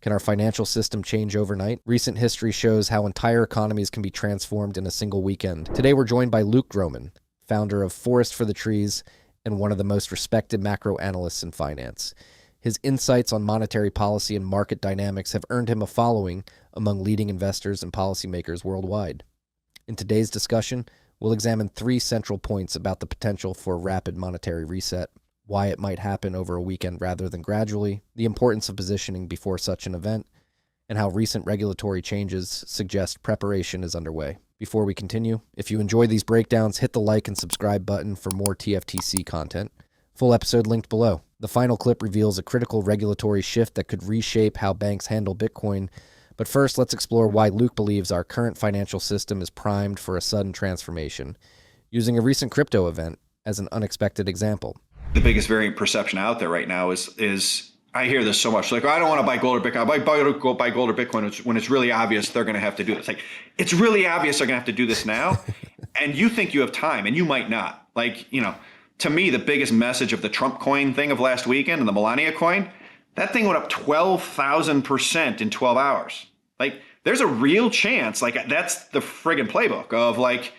Can our financial system change overnight? Recent history shows how entire economies can be transformed in a single weekend. Today we're joined by Luke Groman, founder of Forest for the Trees and one of the most respected macro analysts in finance. His insights on monetary policy and market dynamics have earned him a following among leading investors and policymakers worldwide. In today's discussion, we'll examine three central points about the potential for a rapid monetary reset, why it might happen over a weekend rather than gradually, the importance of positioning before such an event, and how recent regulatory changes suggest preparation is underway. Before we continue, if you enjoy these breakdowns, hit the like and subscribe button for more TFTC content. Full episode linked below. The final clip reveals a critical regulatory shift that could reshape how banks handle Bitcoin. But first, let's explore why Luke believes our current financial system is primed for a sudden transformation, using a recent crypto event as an unexpected example. The biggest variant perception out there right now is I hear this so much, like, I don't want to buy gold or Bitcoin. I buy gold or Bitcoin when it's really obvious they're going to have to do this. Like, it's really obvious they're going to have to do this now, and you think you have time, and you might not. Like, to me, the biggest message of the Trump coin thing of last weekend and the Melania coin, that thing went up 12,000% in 12 hours. Like, there's a real chance, like, that's the friggin' playbook of, like,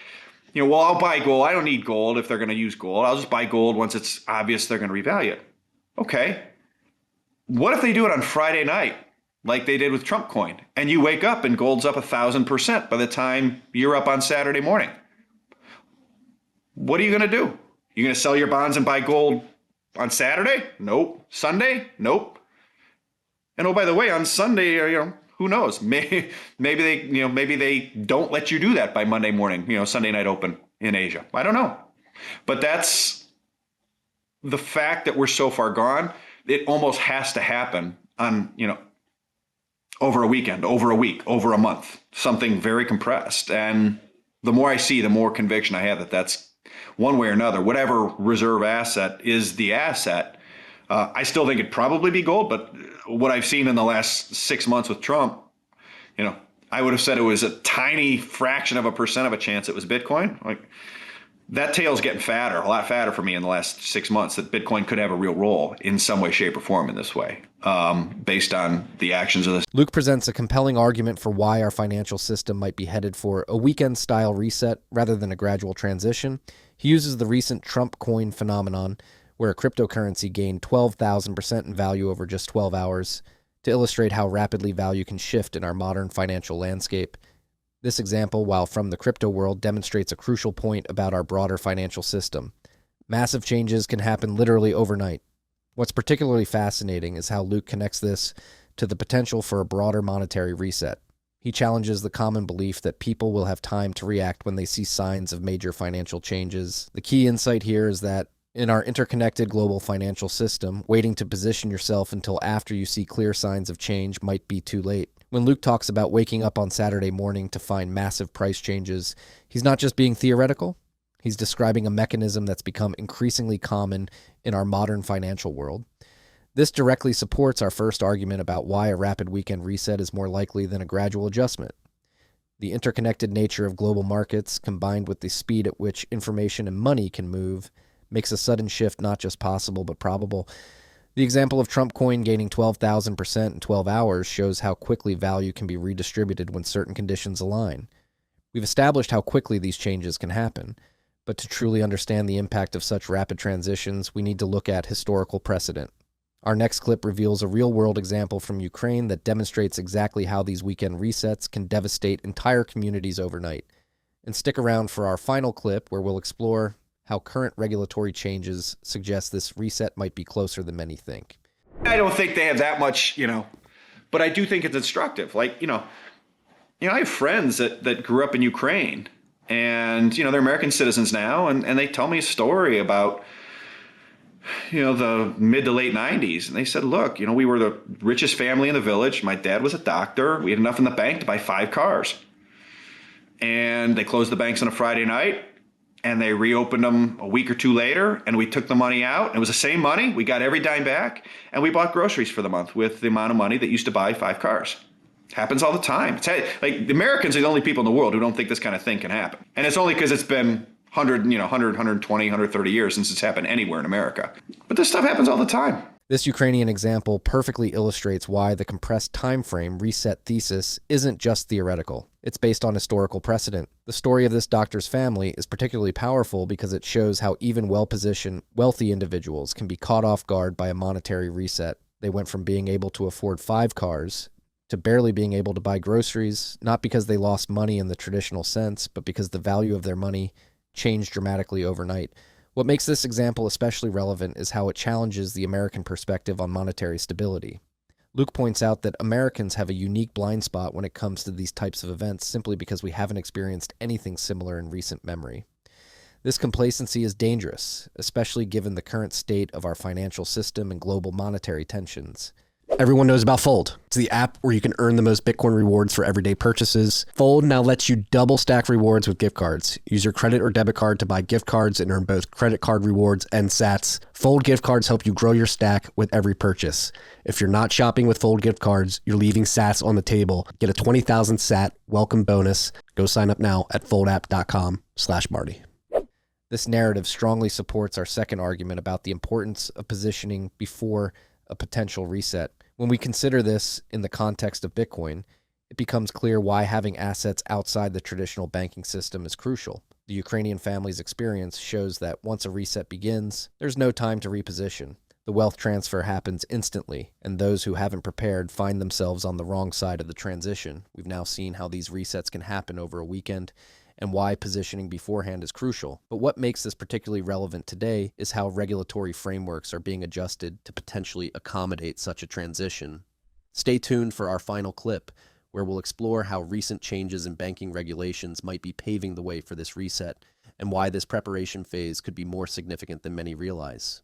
well, I'll buy gold. I don't need gold if they're going to use gold. I'll just buy gold once it's obvious they're going to revalue it. Okay. What if they do it on Friday night, like they did with Trump coin, and you wake up and gold's up 1,000% by the time you're up on Saturday morning? What are you going to do? You're going to sell your bonds and buy gold on Saturday? Nope. Sunday? Nope. And oh, by the way, on Sunday, who knows? Maybe they don't let you do that by Monday morning, Sunday night open in Asia. I don't know. But that's the fact that we're so far gone. It almost has to happen on, over a weekend, over a week, over a month, something very compressed. And the more I see, the more conviction I have that that's one way or another, whatever reserve asset is the asset. I still think it'd probably be gold, but what I've seen in the last 6 months with Trump, I would have said it was a tiny fraction of a percent of a chance it was Bitcoin. Like, that tail's getting fatter, a lot fatter for me in the last 6 months, that Bitcoin could have a real role in some way, shape, or form in this way, based on the actions of this. Luke presents a compelling argument for why our financial system might be headed for a weekend-style reset rather than a gradual transition. He uses the recent Trump coin phenomenon, where a cryptocurrency gained 12,000% in value over just 12 hours, to illustrate how rapidly value can shift in our modern financial landscape. This example, while from the crypto world, demonstrates a crucial point about our broader financial system. Massive changes can happen literally overnight. What's particularly fascinating is how Luke connects this to the potential for a broader monetary reset. He challenges the common belief that people will have time to react when they see signs of major financial changes. The key insight here is that in our interconnected global financial system, waiting to position yourself until after you see clear signs of change might be too late. When Luke talks about waking up on Saturday morning to find massive price changes, he's not just being theoretical. He's describing a mechanism that's become increasingly common in our modern financial world. This directly supports our first argument about why a rapid weekend reset is more likely than a gradual adjustment. The interconnected nature of global markets, combined with the speed at which information and money can move, makes a sudden shift not just possible but probable. The example of Trump coin gaining 12,000% in 12 hours shows how quickly value can be redistributed when certain conditions align. We've established how quickly these changes can happen, but to truly understand the impact of such rapid transitions, we need to look at historical precedent. Our next clip reveals a real-world example from Ukraine that demonstrates exactly how these weekend resets can devastate entire communities overnight. And stick around for our final clip, where we'll explore how current regulatory changes suggest this reset might be closer than many think. I don't think they have that much, but I do think it's instructive. Like, I have friends that grew up in Ukraine, and, they're American citizens now, and they tell me a story about, the mid to late 90s. And they said, look, we were the richest family in the village. My dad was a doctor. We had enough in the bank to buy 5 cars. And they closed the banks on a Friday night, and they reopened them a week or two later, and we took the money out. It was the same money. We got every dime back, and we bought groceries for the month with the amount of money that used to buy 5 cars. Happens all the time. It's like, the Americans are the only people in the world who don't think this kind of thing can happen. And it's only because it's been 100, 120, 130 years since it's happened anywhere in America. But this stuff happens all the time. This Ukrainian example perfectly illustrates why the compressed time frame reset thesis isn't just theoretical. It's based on historical precedent. The story of this doctor's family is particularly powerful because it shows how even well-positioned, wealthy individuals can be caught off guard by a monetary reset. They went from being able to afford 5 cars to barely being able to buy groceries, not because they lost money in the traditional sense, but because the value of their money changed dramatically overnight. What makes this example especially relevant is how it challenges the American perspective on monetary stability. Luke points out that Americans have a unique blind spot when it comes to these types of events simply because we haven't experienced anything similar in recent memory. This complacency is dangerous, especially given the current state of our financial system and global monetary tensions. Everyone knows about Fold. It's the app where you can earn the most Bitcoin rewards for everyday purchases. Fold now lets you double stack rewards with gift cards. Use your credit or debit card to buy gift cards and earn both credit card rewards and sats. Fold gift cards help you grow your stack with every purchase. If you're not shopping with Fold gift cards, you're leaving sats on the table. Get a 20,000 sat welcome bonus. Go sign up now at foldapp.com/Marty. This narrative strongly supports our second argument about the importance of positioning before a potential reset. When we consider this in the context of Bitcoin, it becomes clear why having assets outside the traditional banking system is crucial. The Ukrainian family's experience shows that once a reset begins, there's no time to reposition. The wealth transfer happens instantly, and those who haven't prepared find themselves on the wrong side of the transition. We've now seen how these resets can happen over a weekend, and why positioning beforehand is crucial. But what makes this particularly relevant today is how regulatory frameworks are being adjusted to potentially accommodate such a transition. Stay tuned for our final clip, where we'll explore how recent changes in banking regulations might be paving the way for this reset, and why this preparation phase could be more significant than many realize.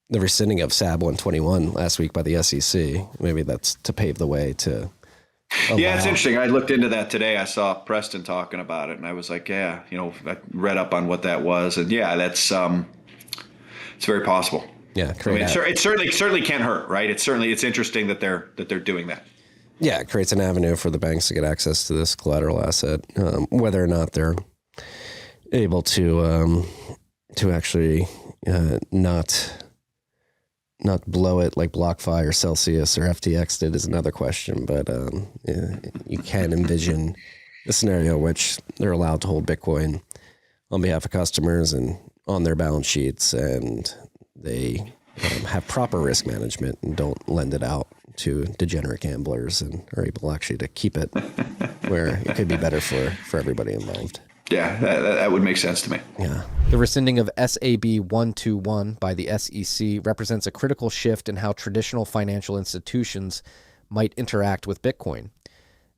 The rescinding of SAB 121 last week by the SEC, maybe that's to pave the way to Yeah, it's interesting. I looked into that today. I saw Preston talking about it, and I was like, yeah, I read up on what that was, and yeah, that's it's very possible. Yeah, I mean, it certainly can't hurt, right? It's interesting that they're doing that. Yeah, it creates an avenue for the banks to get access to this collateral asset, whether or not they're able to actually not blow it like BlockFi or Celsius or FTX did is another question, but you can envision a scenario in which they're allowed to hold Bitcoin on behalf of customers and on their balance sheets, and they have proper risk management and don't lend it out to degenerate gamblers and are able actually to keep it where it could be better for everybody involved. Yeah, that would make sense to me. Yeah. The rescinding of SAB 121 by the SEC represents a critical shift in how traditional financial institutions might interact with Bitcoin,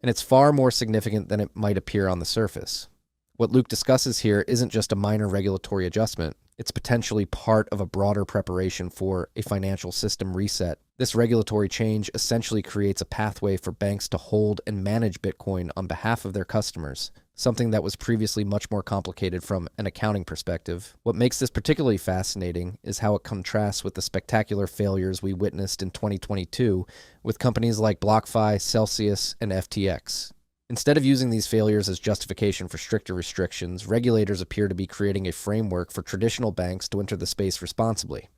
and it's far more significant than it might appear on the surface. What Luke discusses here isn't just a minor regulatory adjustment. It's potentially part of a broader preparation for a financial system reset. This regulatory change essentially creates a pathway for banks to hold and manage Bitcoin on behalf of their customers, something that was previously much more complicated from an accounting perspective. What makes this particularly fascinating is how it contrasts with the spectacular failures we witnessed in 2022 with companies like BlockFi, Celsius, and FTX. Instead of using these failures as justification for stricter restrictions, regulators appear to be creating a framework for traditional banks to enter the space responsibly.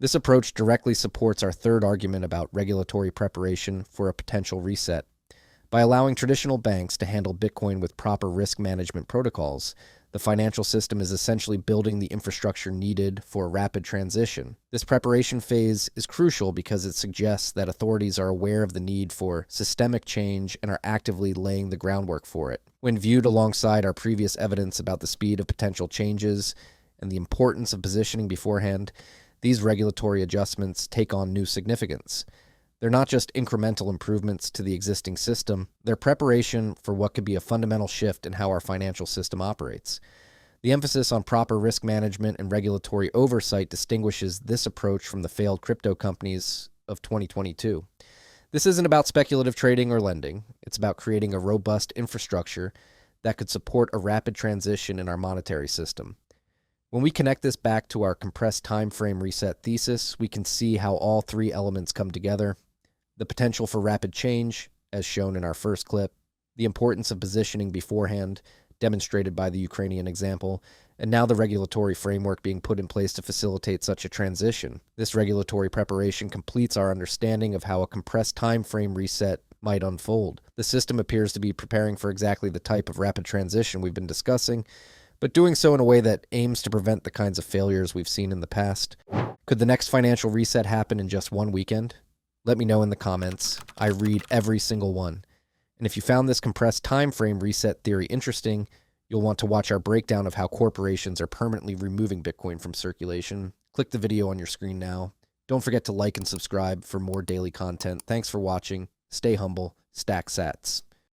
This approach directly supports our third argument about regulatory preparation for a potential reset. By allowing traditional banks to handle Bitcoin with proper risk management protocols, the financial system is essentially building the infrastructure needed for a rapid transition. This preparation phase is crucial because it suggests that authorities are aware of the need for systemic change and are actively laying the groundwork for it. When viewed alongside our previous evidence about the speed of potential changes and the importance of positioning beforehand, these regulatory adjustments take on new significance. They're not just incremental improvements to the existing system, they're preparation for what could be a fundamental shift in how our financial system operates. The emphasis on proper risk management and regulatory oversight distinguishes this approach from the failed crypto companies of 2022. This isn't about speculative trading or lending. It's about creating a robust infrastructure that could support a rapid transition in our monetary system. When we connect this back to our compressed time frame reset thesis, we can see how all three elements come together. The potential for rapid change, as shown in our first clip, the importance of positioning beforehand, demonstrated by the Ukrainian example, and now the regulatory framework being put in place to facilitate such a transition. This regulatory preparation completes our understanding of how a compressed time frame reset might unfold. The system appears to be preparing for exactly the type of rapid transition we've been discussing, but doing so in a way that aims to prevent the kinds of failures we've seen in the past. Could the next financial reset happen in just one weekend? Let me know in the comments. I read every single one. And if you found this compressed time frame reset theory interesting, you'll want to watch our breakdown of how corporations are permanently removing Bitcoin from circulation. Click the video on your screen now. Don't forget to like and subscribe for more daily content. Thanks for watching. Stay humble. Stack sats.